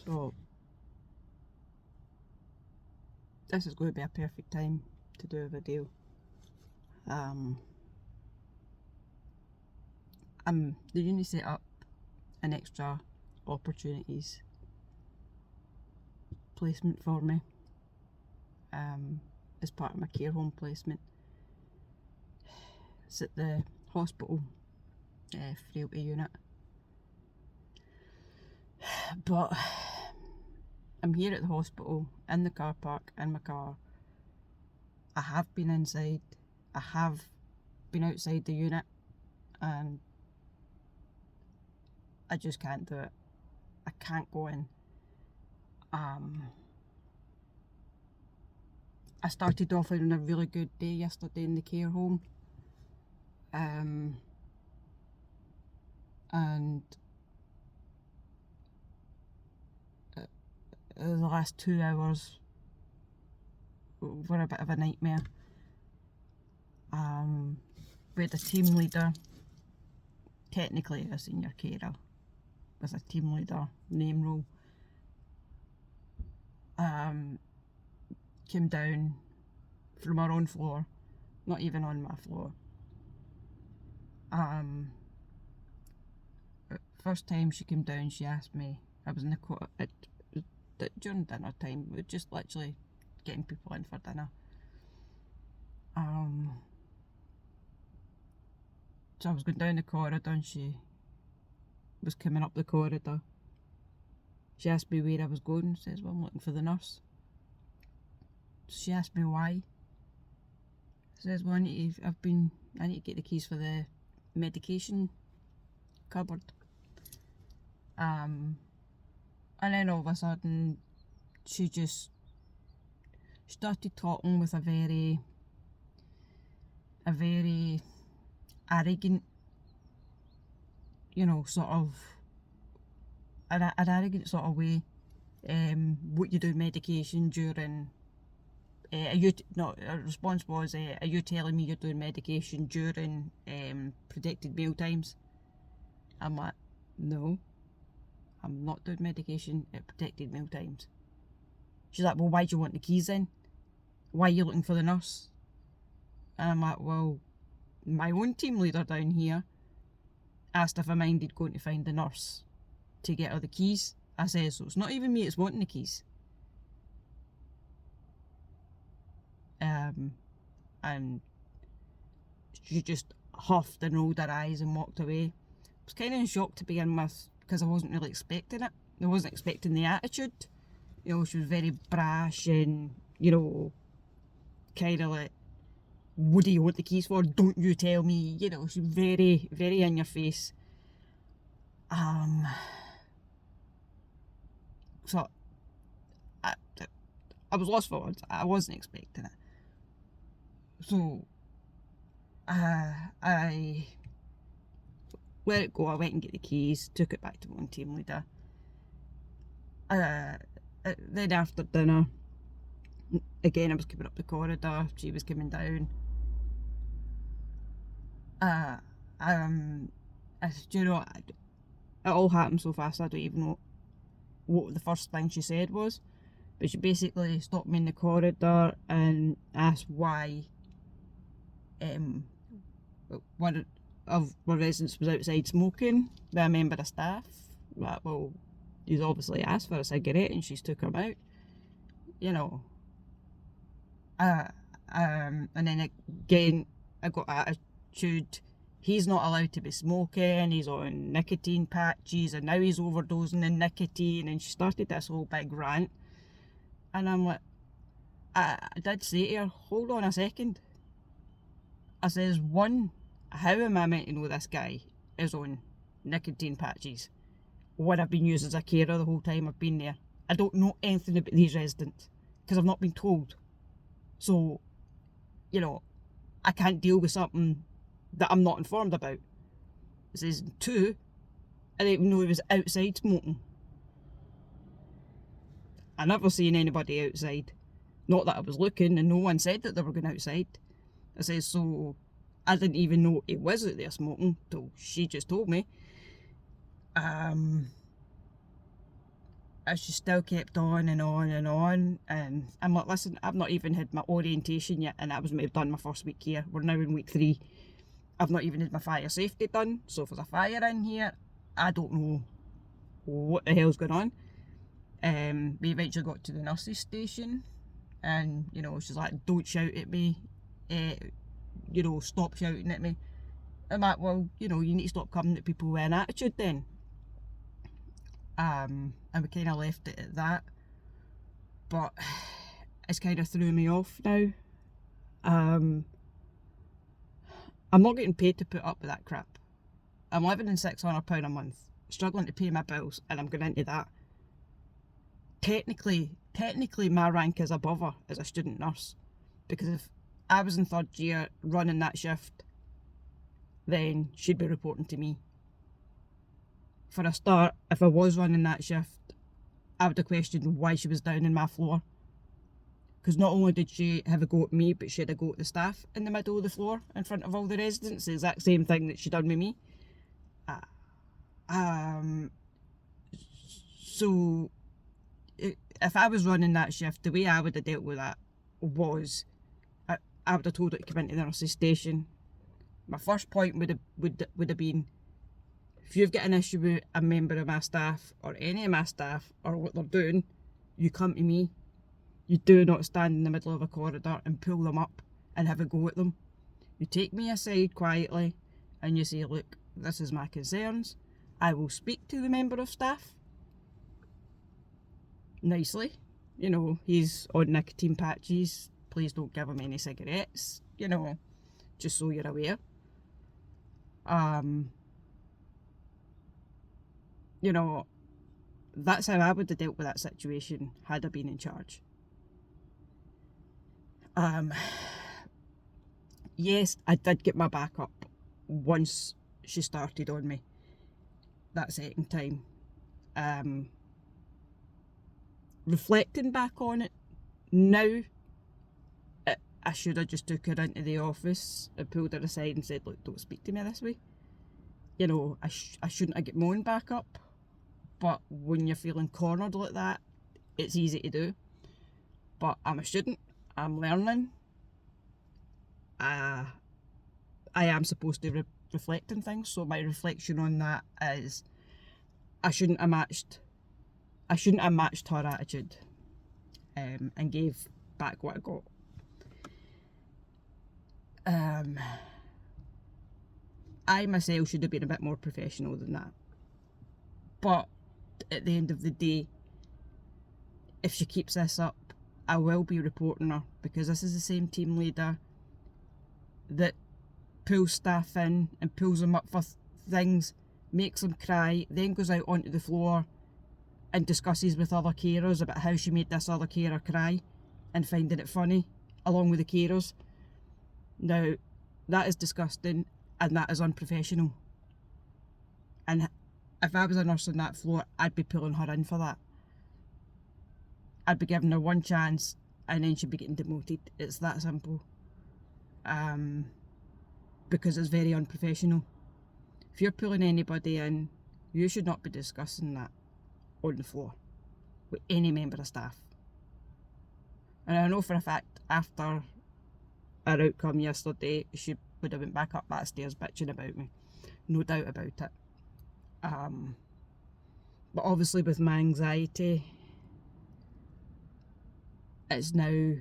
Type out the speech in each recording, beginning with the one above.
So this is going to be a perfect time to do a video. The uni set up an extra opportunities placement for me as part of my care home placement. It's at the hospital frailty unit, but I'm here at the hospital in the car park in my car. I have been inside, I have been outside the unit, and I just can't do it. I can't go in. I started off on a really good day yesterday in the care home, and the last 2 hours were a bit of a nightmare. We had a team leader, technically a senior carer, with a team leader name role, came down from our own floor, not even on my floor. First time she came down, she asked me, I was in the during dinner time, we were just literally getting people in for dinner. So I was going down the corridor and she was coming up the corridor. She asked me where I was going, says, well, I'm looking for the nurse. She asked me why. Says, well, I need to get the keys for the medication cupboard. And then all of a sudden she just started talking with a very arrogant, sort of an arrogant sort of way. What you do medication during her response was, are you telling me you're doing medication during predicted meal times? I'm like, no, I'm not doing medication at predicted meal times. She's like, well, why do you want the keys then? Why are you looking for the nurse? And I'm like, well, my own team leader down here asked if I minded going to find the nurse to get her the keys. I said, so it's not even me that's wanting the keys. And she just huffed and rolled her eyes and walked away. I was kind of in shock to begin with, because I wasn't really expecting it. I wasn't expecting the attitude. She was very brash and, kind of like, what do you want the keys for? Don't you tell me. She's very, very in your face. So I was lost for words. I wasn't expecting it. So I let it go. I went and get the keys, took it back to my own team leader. Then after dinner, again I was coming up the corridor, she was coming down. It all happened so fast I don't even know what the first thing she said was, but she basically stopped me in the corridor and asked why one of my residents was outside smoking with a member of staff. Like, well, he's obviously asked for a cigarette and she's took him out, and then again I got attitude. He's not allowed to be smoking, he's on nicotine patches, and now he's overdosing in nicotine. And she started this whole big rant, and I'm like, I did say to her, hold on a second. I says, one, how am I meant to know this guy is on nicotine patches when I've been used as a carer the whole time I've been there? I don't know anything about these residents because I've not been told. So, I can't deal with something that I'm not informed about. It says, two, I didn't even know he was outside smoking. I never seen anybody outside. Not that I was looking, and no one said that they were going outside. I says, so I didn't even know he was out there smoking till she just told me. she still kept on and on and on, and I'm like, listen, I've not even had my orientation yet, and that was when I've done my first week here. We're now in week 3. I've not even had my fire safety done, so if there's a fire in here, I don't know what the hell's going on. We eventually got to the nurses station, and you know, she's like, don't shout at me, you know, stop shouting at me. I'm like, well, you know, you need to stop coming at people with an attitude then. And we kind of left it at that, but it's kind of threw me off now. I'm not getting paid to put up with that crap. I'm living in £600 a month, struggling to pay my bills, and I'm going into that. Technically my rank is above her as a student nurse, because if I was in 3rd year running that shift, then she'd be reporting to me. For a start, if I was running that shift, I would have questioned why she was down in my floor. Because not only did she have a go at me, but she had a go at the staff in the middle of the floor in front of all the residents. The exact same thing that she done with me. So if I was running that shift, the way I would have dealt with that was I would have told her to come into the nurses station. My first point would have been, if you've got an issue with a member of my staff or any of my staff or what they're doing, you come to me. You do not stand in the middle of a corridor and pull them up and have a go at them. You take me aside quietly and you say, look, this is my concerns. I will speak to the member of staff nicely. You know, he's on nicotine patches. Please don't give him any cigarettes. You know, just so you're aware. You know, that's how I would have dealt with that situation had I been in charge. Yes, I did get my back up once she started on me that second time. Reflecting back on it now, I should have just took her into the office and pulled her aside and said, look, don't speak to me this way. You know, I shouldn't have get moaned back up, but when you're feeling cornered like that, it's easy to do. But I'm a student, I'm learning. I am supposed to reflect on things, so my reflection on that is I shouldn't have matched her attitude, and gave back what I got. I myself should have been a bit more professional than that, but at the end of the day, if she keeps this up, I will be reporting her, because this is the same team leader that pulls staff in and pulls them up for things, makes them cry, then goes out onto the floor and discusses with other carers about how she made this other carer cry and finding it funny along with the carers. Now, that is disgusting and that is unprofessional. And if I was a nurse on that floor, I'd be pulling her in for that. I'd be giving her one chance and then she'd be getting demoted. It's that simple. Because it's very unprofessional. If you're pulling anybody in, you should not be discussing that on the floor with any member of staff. And I know for a fact, after our outcome yesterday, she would have went back up that stairs bitching about me. No doubt about it. But obviously with my anxiety, it's now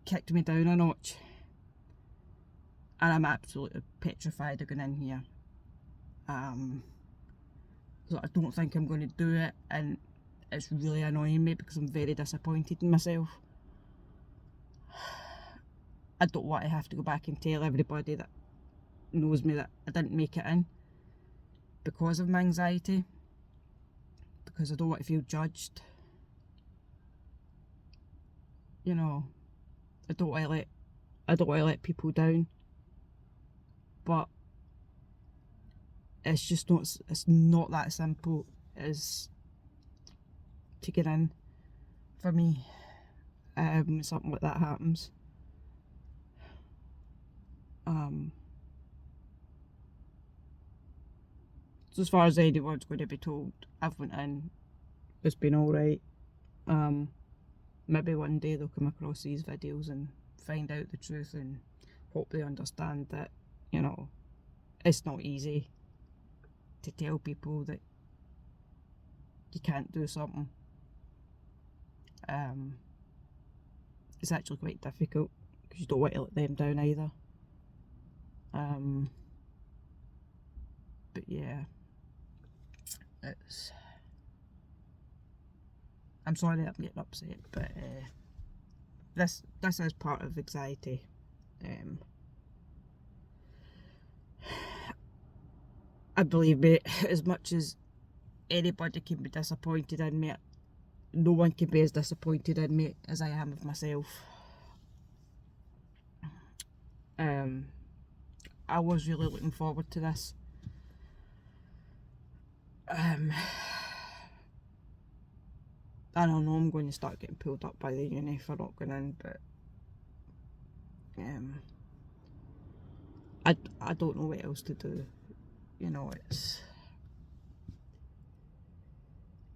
kicked me down a notch. And I'm absolutely petrified of going in here. So I don't think I'm going to do it, and it's really annoying me because I'm very disappointed in myself. I don't want to have to go back and tell everybody that knows me that I didn't make it in because of my anxiety, because I don't want to feel judged. You know, I don't want to let people down. But it's not that simple as to get in for me. Something like that happens. So as far as anyone's going to be told, I've went in, it's been alright. Maybe one day they'll come across these videos and find out the truth and hope they understand that, you know, it's not easy to tell people that you can't do something. It's actually quite difficult because you don't want to let them down either. But yeah, I'm sorry that I'm getting upset, but this is part of anxiety. I believe me, as much as anybody can be disappointed in me, no one can be as disappointed in me as I am with myself. I was really looking forward to this. I don't know, I'm going to start getting pulled up by the uni for not going in, but I don't know what else to do. You know,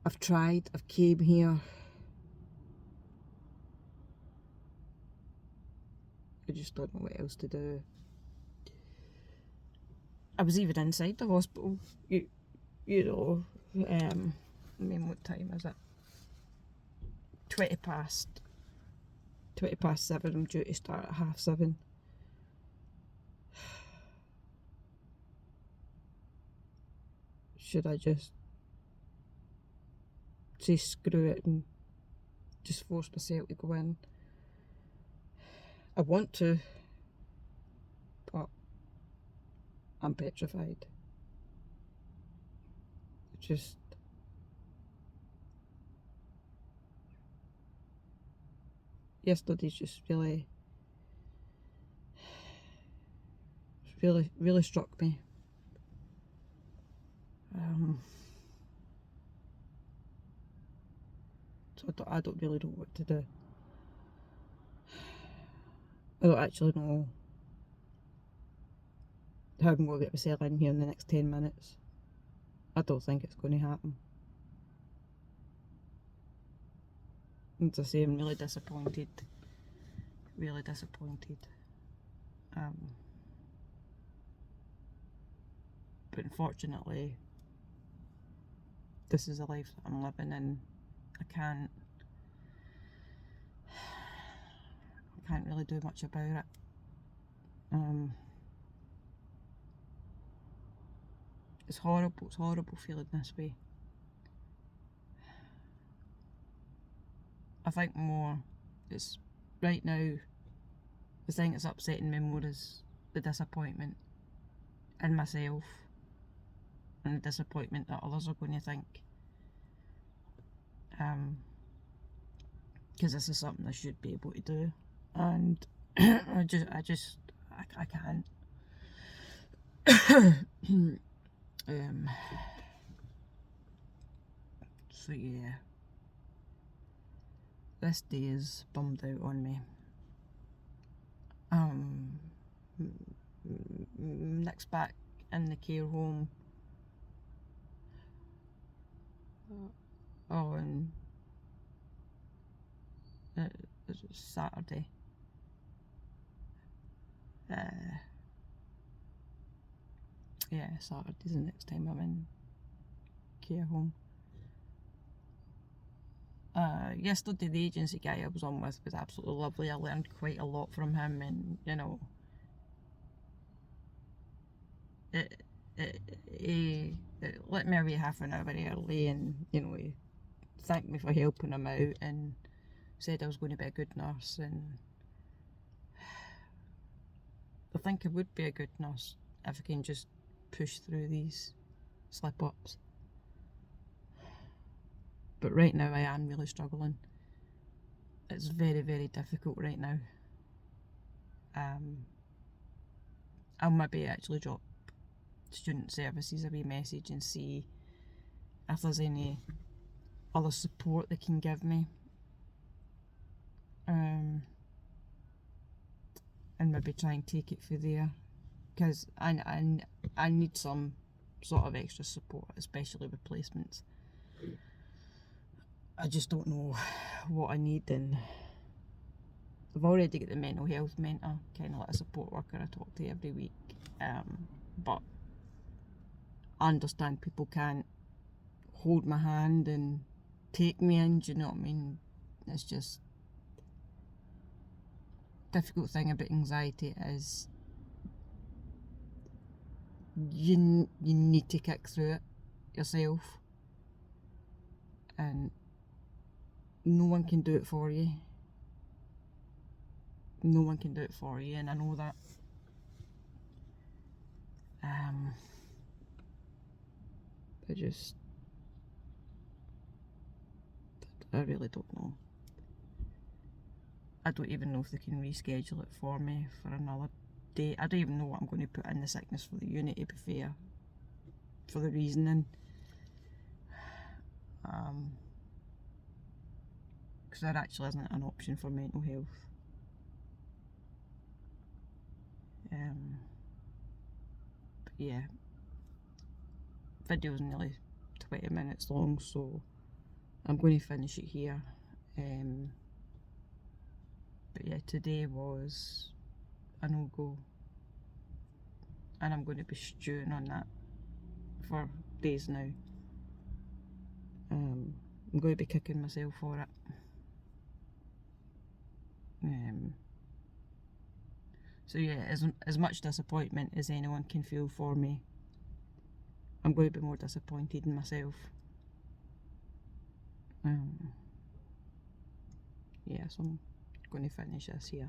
I've tried, I've came here. I just don't know what else to do. I was even inside the hospital, you know, I mean, what time is it? 20 past 7, I'm due to start at 7:30. Should I just say screw it and just force myself to go in? I want to, but I'm petrified. Just yesterday's just really struck me. So I don't really know what to do. I don't actually know how I'm going to get myself in here in the next 10 minutes. I don't think it's going to happen. And as I say, I'm really disappointed. Really disappointed. But unfortunately, this is the life that I'm living in. I can't really do much about it. It's horrible feeling this way. I think more, it's right now, the thing that's upsetting me more is the disappointment in myself and the disappointment that others are going to think. Because this is something I should be able to do, and I can't. So yeah, this day is bummed out on me. Nick's back in the care home on Saturday. Yeah, Saturday's the next time I'm in care home. Yesterday the agency guy I was on with was absolutely lovely. I learned quite a lot from him, and you know, he let me away half an hour early, and you know, he thanked me for helping him out and said I was going to be a good nurse, and I think I would be a good nurse if I can just push through these slip-ups. But right now I am really struggling. It's very, very difficult right now. I'll maybe actually drop student services a wee message and see if there's any other support they can give me. And maybe try and take it for there. Because I need some sort of extra support, especially with placements. I just don't know what I need, and I've already got the mental health mentor, kind of like a support worker I talk to every week, but I understand people can't hold my hand and take me in, do you know what I mean? It's just, difficult thing about anxiety is you need to kick through it yourself, and no one can do it for you. No one can do it for you, and I know that. I really don't know. I don't even know if they can reschedule it for me for another day. I don't even know what I'm going to put in the sickness for the unit, to be fair, for the reasoning. Because there actually isn't an option for mental health. But yeah, video's nearly 20 minutes long, so I'm going to finish it here. But yeah, today was a no-go, and I'm going to be stewing on that for days now. I'm going to be kicking myself for it. So yeah, as much disappointment as anyone can feel for me, I'm going to be more disappointed in myself. Yeah, so I'm going to finish this here.